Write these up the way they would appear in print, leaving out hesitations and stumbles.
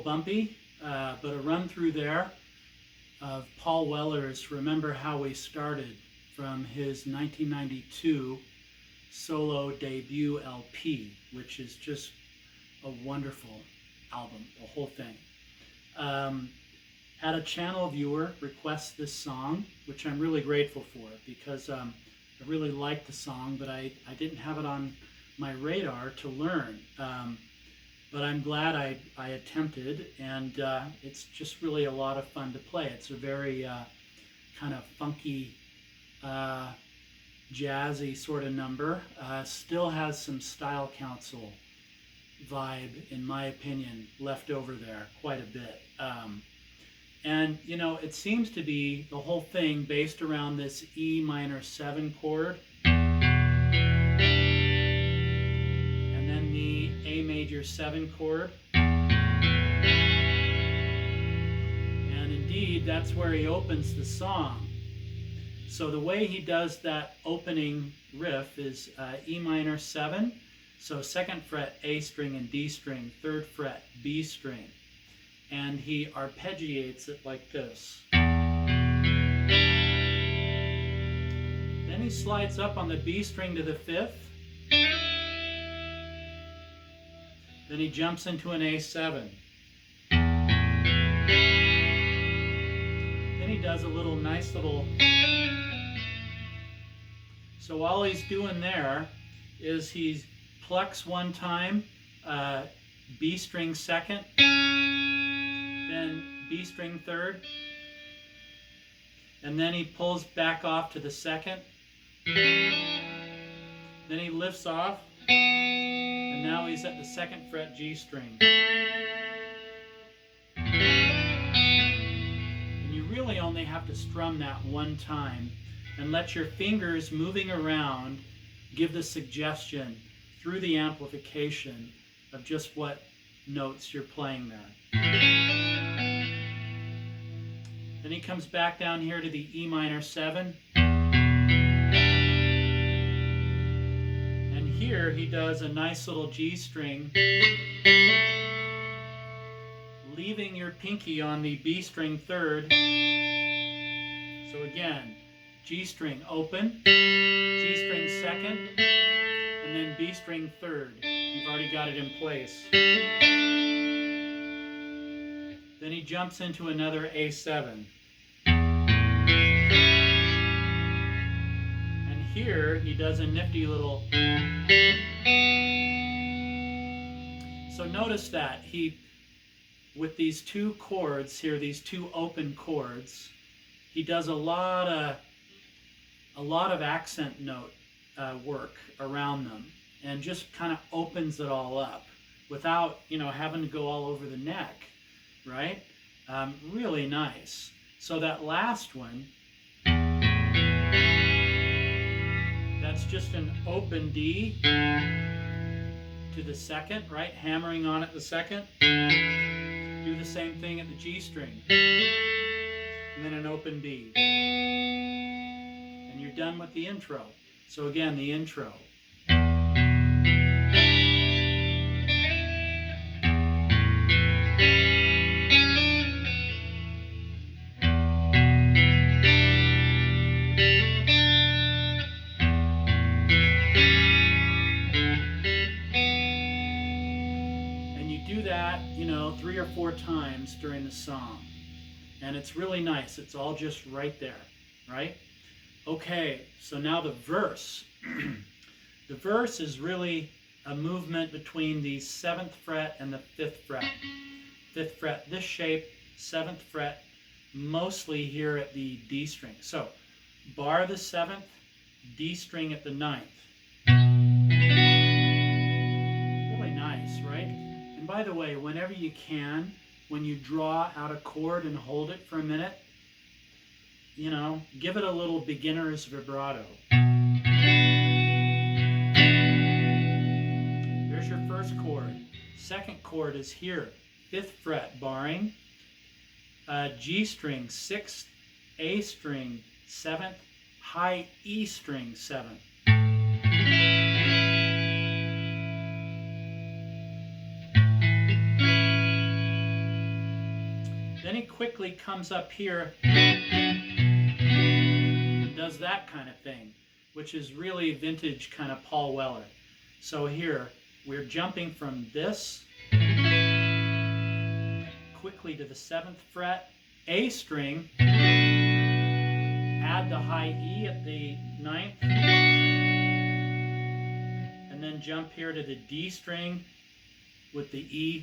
bumpy, but a run through there of Paul Weller's Remember How We Started from his 1992 solo debut LP, which is just a wonderful album, the whole thing. Had a channel viewer request this song, which I'm really grateful for, because I really liked the song, but I didn't have it on my radar to learn. But I'm glad I attempted, and it's just really a lot of fun to play. It's a very kind of funky, jazzy sort of number. Still has some Style Council vibe, in my opinion, left over there quite a bit. And, you know, it seems to be the whole thing based around this E minor 7 chord, and then the A major 7 chord. And indeed, that's where he opens the song. So the way he does that opening riff is E minor 7, so 2nd fret A string and D string, 3rd fret B string. And he arpeggiates it like this. Then he slides up on the B string to the 5th. Then he jumps into an A7. Then he does a nice little. So all he's doing there is he plucks one time, B string 2nd, then B string 3rd, and then he pulls back off to the 2nd, then he lifts off, and now he's at the 2nd fret G string. And you really only have to strum that one time and let your fingers moving around give the suggestion through the amplification of just what notes you're playing there. Then he comes back down here to the E minor 7. And here he does a nice little G string, leaving your pinky on the B string 3rd. So again, G string open, G string 2nd, and then B string 3rd. You've already got it in place. Then he jumps into another A7. And here he does a nifty little. So notice that with these 2 chords here, these 2 open chords, he does a lot of accent note work around them, and just kind of opens it all up without, you know, having to go all over the neck, right? Really nice. So that last one, that's just an open D to the 2nd, right? Hammering on it the 2nd. Do the same thing at the G string. And then an open B. And you're done with the intro. So again, the intro. And you do that, you know, 3 or 4 times during the song. And it's really nice. It's all just right there, right? Okay, so now the verse. The verse is really a movement between the 7th fret and the 5th fret. 5th fret this shape, 7th fret mostly here at the D string. So bar the 7th, D string at the 9th. Really nice, right? And by the way, whenever you can, when you draw out a chord and hold it for a minute, you know, give it a little beginner's vibrato. There's your first chord. 2nd chord is here, 5th fret barring, G string 6th, A string 7th, high E string 7th. Then he quickly comes up here and does that kind of thing, which is really vintage kind of Paul Weller. So here, we're jumping from this quickly to the 7th fret, A string, add the high E at the 9th, and then jump here to the D string with the E.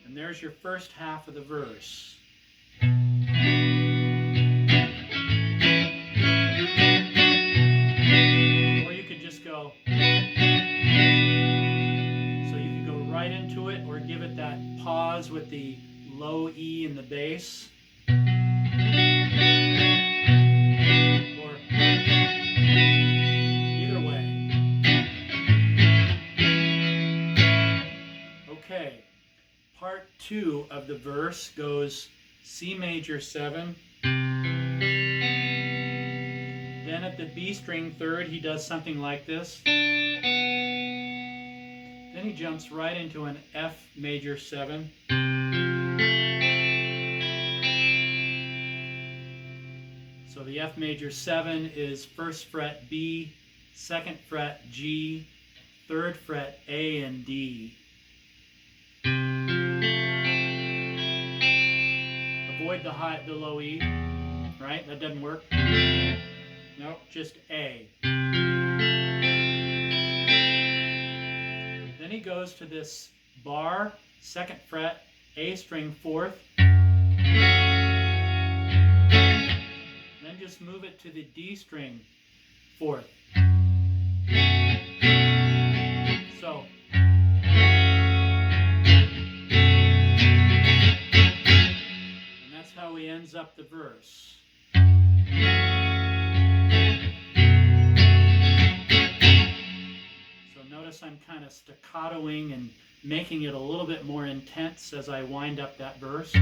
And there's your first half of the verse. Or you could just go, so you could go right into it, or give it that pause with the low E in the bass. Or either way. Okay, part 2 of the verse goes C major 7. Then at the B string 3rd, he does something like this. Then he jumps right into an F major 7. So the F major 7 is 1st fret B, 2nd fret G, 3rd fret A and D. Avoid the low E, right? That doesn't work. No, just A. Then he goes to this bar, 2nd fret, A string 4th. Then just move it to the D string 4th. So. And that's how he ends up the verse. Notice I'm kind of staccatoing and making it a little bit more intense as I wind up that verse. A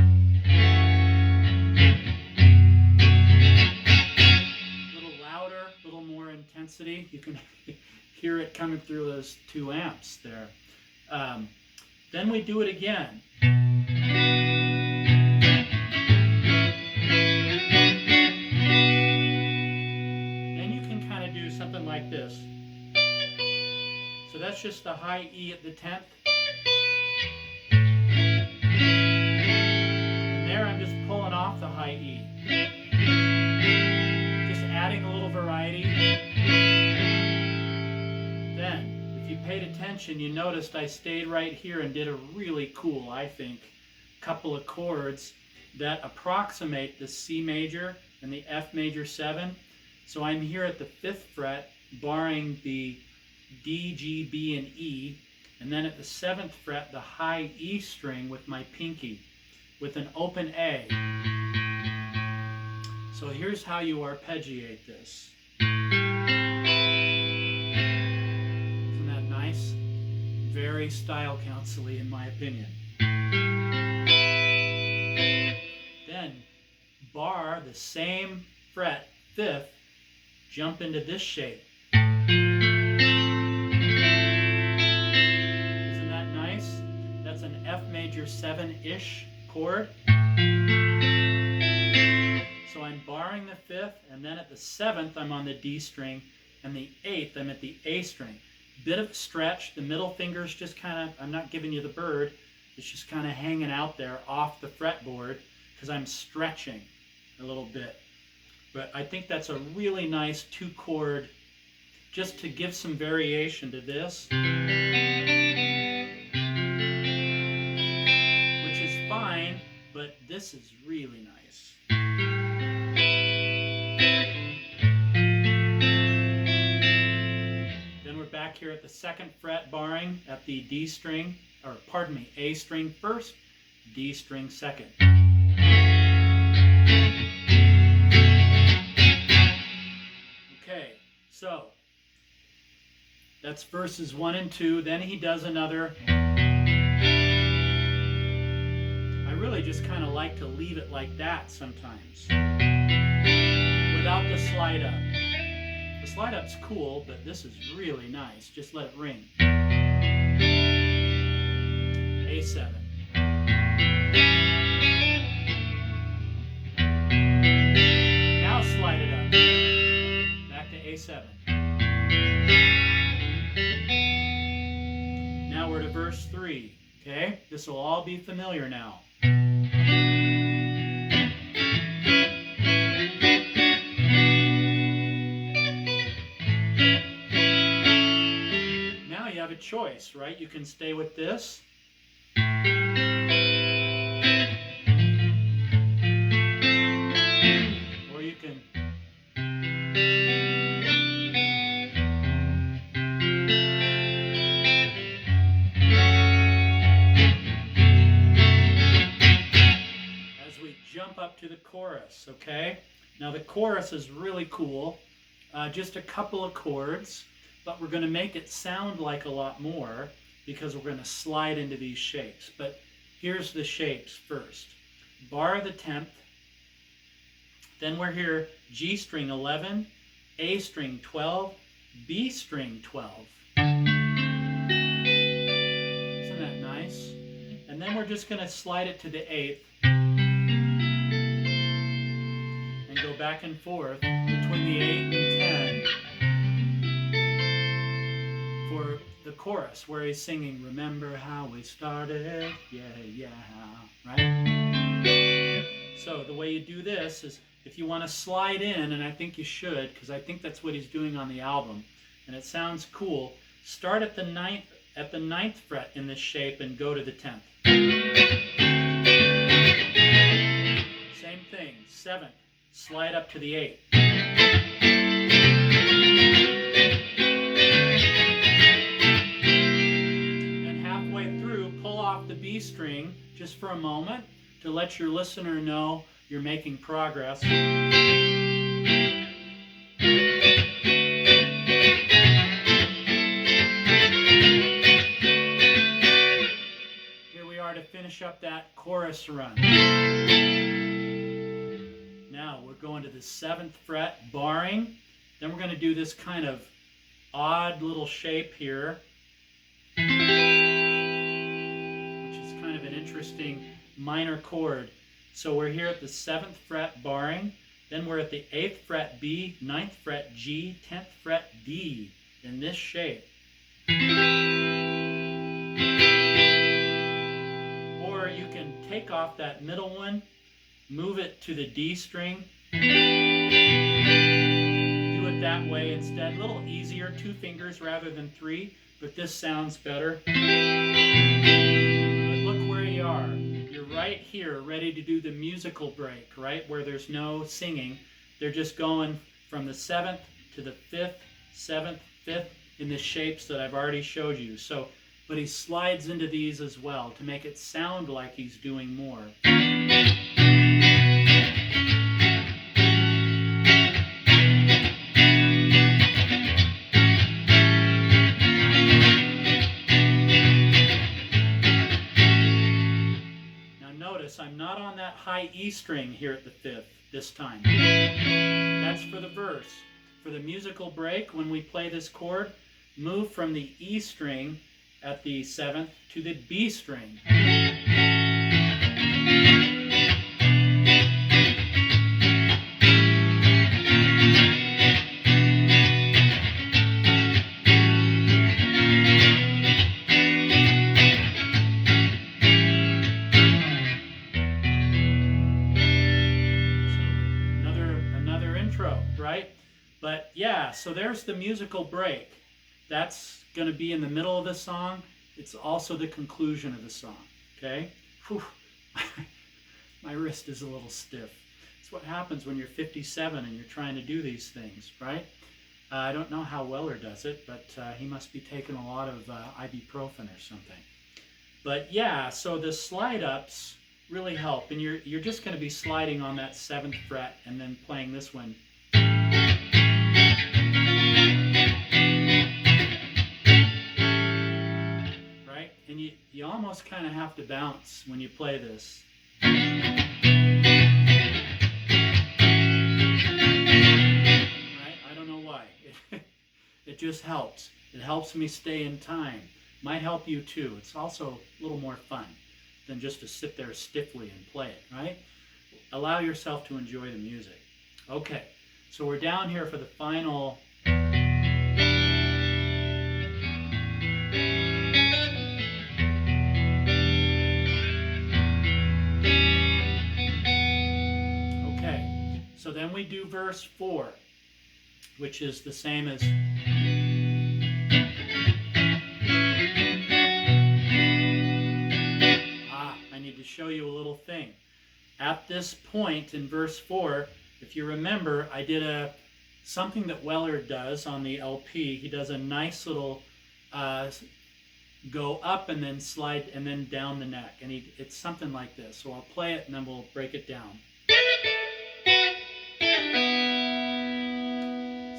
little louder, a little more intensity. You can hear it coming through those 2 amps there. Then we do it again. Then you can kind of do something like this. So that's just the high E at the 10th. And there I'm just pulling off the high E. Just adding a little variety. Then, if you paid attention, you noticed I stayed right here and did a really cool, I think, couple of chords that approximate the C major and the F major 7. So I'm here at the 5th fret, barring the D, G, B, and E, and then at the 7th fret, the high E string with my pinky, with an open A. So here's how you arpeggiate this. Isn't that nice? Very style counsel-y in my opinion. Then, bar the same fret, 5th, jump into this shape. That's an F major 7-ish chord. So I'm barring the 5th, and then at the 7th I'm on the D string, and the 8th I'm at the A string. Bit of a stretch, the middle finger's just kind of, I'm not giving you the bird, it's just kind of hanging out there off the fretboard because I'm stretching a little bit. But I think that's a really nice 2-chord, just to give some variation to this. Fine, but this is really nice. Then we're back here at the 2nd fret, barring at the D string, or pardon me, A string 1st, D string 2nd. Okay, so that's verses 1 and 2. Then he does another. I really just kind of like to leave it like that sometimes, without the slide up. The slide up's cool, but this is really nice. Just let it ring. A7. Now slide it up. Back to A7. Now we're to verse 3. Okay? This will all be familiar now. Now you have a choice, right? You can stay with this. Or you can as we jump up to the chorus, okay? Now the chorus is really cool. Just a couple of chords, but we're going to make it sound like a lot more because we're going to slide into these shapes. But here's the shapes first. Bar the 10th, then we're here G string 11, A string 12, B string 12. Isn't that nice? And then we're just going to slide it to the 8th and go back and forth between the 8 and 10 for the chorus where he's singing, remember how we started, yeah, yeah, right? So the way you do this is if you want to slide in, and I think you should, because I think that's what he's doing on the album, and it sounds cool, start at the ninth fret in this shape and go to the 10th. Same thing, 7th, slide up to the 8th. And halfway through, pull off the B string just for a moment to let your listener know you're making progress. Here we are to finish up that chorus run. Now we're going to the 7th fret, barring. Then we're going to do this kind of odd little shape here, which is kind of an interesting minor chord. So we're here at the 7th fret, barring. Then we're at the 8th fret B, 9th fret G, 10th fret D in this shape. Or you can take off that middle one, move it to the D string, do it that way instead. A little easier, 2 fingers rather than 3, but this sounds better. But look where you are. You're right here, ready to do the musical break, right? Where there's no singing. They're just going from the 7th to the 5th, 7th, 5th in the shapes that I've already showed you. So, but he slides into these as well to make it sound like he's doing more. I'm not on that high E string here at the 5th this time. That's for the verse. For the musical break, when we play this chord, move from the E string at the 7th to the B string. Right? But yeah, so there's the musical break. That's going to be in the middle of the song. It's also the conclusion of the song. Okay? Whew. My wrist is a little stiff. It's what happens when you're 57 and you're trying to do these things, right? I don't know how Weller does it, but he must be taking a lot of ibuprofen or something. But yeah, so the slide ups really help, and you're just going to be sliding on that 7th fret and then playing this one. Right? And you almost kind of have to bounce when you play this. Right? I don't know why. It just helps. It helps me stay in time. Might help you too. It's also a little more fun than just to sit there stiffly and play it, right? Allow yourself to enjoy the music. Okay, so we're down here for the final. Okay, so then we do verse 4, which is the same as. I need to show you a little thing. At this point in verse 4, if you remember, I did something that Weller does on the LP. He does a nice little go up and then slide and then down the neck. And it's something like this. So I'll play it and then we'll break it down.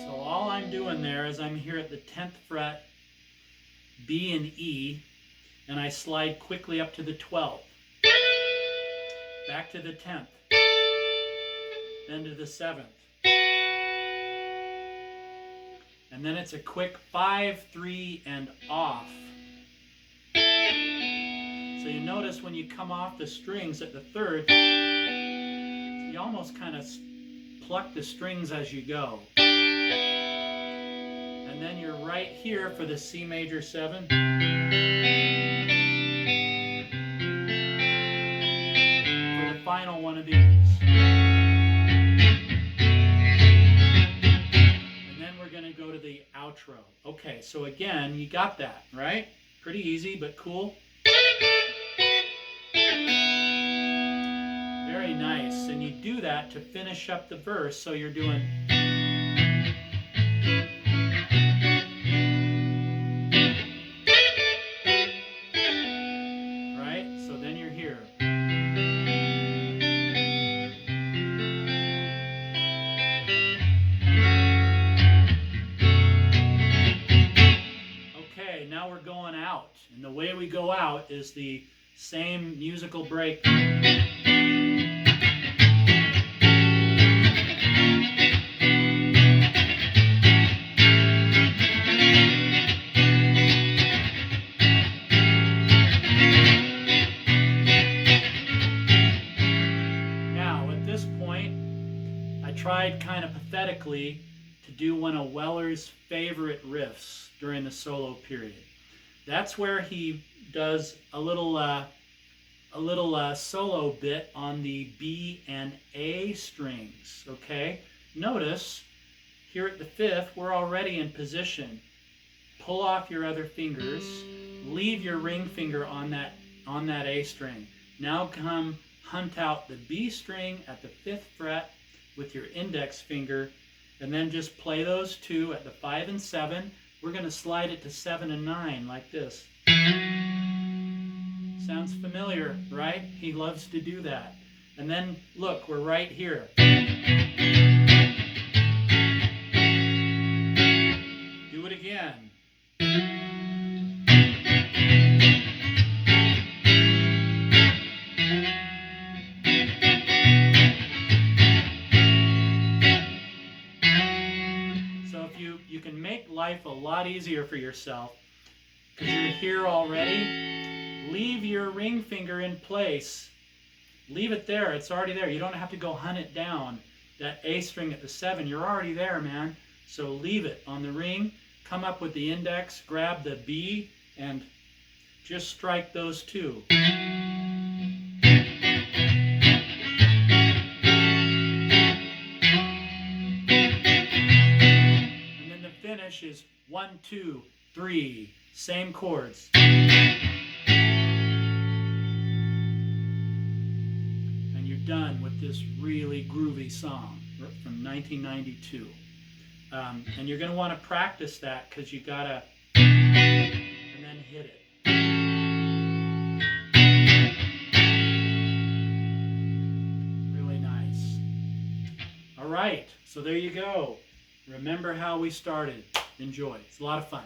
So all I'm doing there is I'm here at the 10th fret, B and E, and I slide quickly up to the 12th. Back to the 10th, then to the 7th. And then it's a quick 5, 3, and off. So you notice when you come off the strings at the 3rd, you almost kind of pluck the strings as you go. And then you're right here for the C major 7. Final one of these. And then we're going to go to the outro. Okay, so again, you got that, right? Pretty easy, but cool. Very nice. And you do that to finish up the verse, so you're doing. Right? So then you're here. Now we're going out, and the way we go out is the same musical break. Now, at this point, I tried kind of pathetically to do one of Weller's favorite riffs during the solo period. That's where he does a little solo bit on the B and A strings, okay? Notice, here at the 5th, we're already in position. Pull off your other fingers, leave your ring finger on that A string. Now come hunt out the B string at the 5th fret with your index finger, and then just play those two at the 5 and 7. We're going to slide it to 7 and 9 like this. Sounds familiar, right? He loves to do that. And then, look, we're right here. Do it again. You can make life a lot easier for yourself because you're here already. Leave your ring finger in place. Leave it there. It's already there. You don't have to go hunt it down. That A string at the 7, you're already there, man. So leave it on the ring. Come up with the index, grab the B, and just strike those two. Finish is 1, 2, 3, same chords. And you're done with this really groovy song from 1992. And you're going to want to practice that because you gotta, and then hit it. Really nice. All right, so there you go. Remember how we started. Enjoy. It's a lot of fun.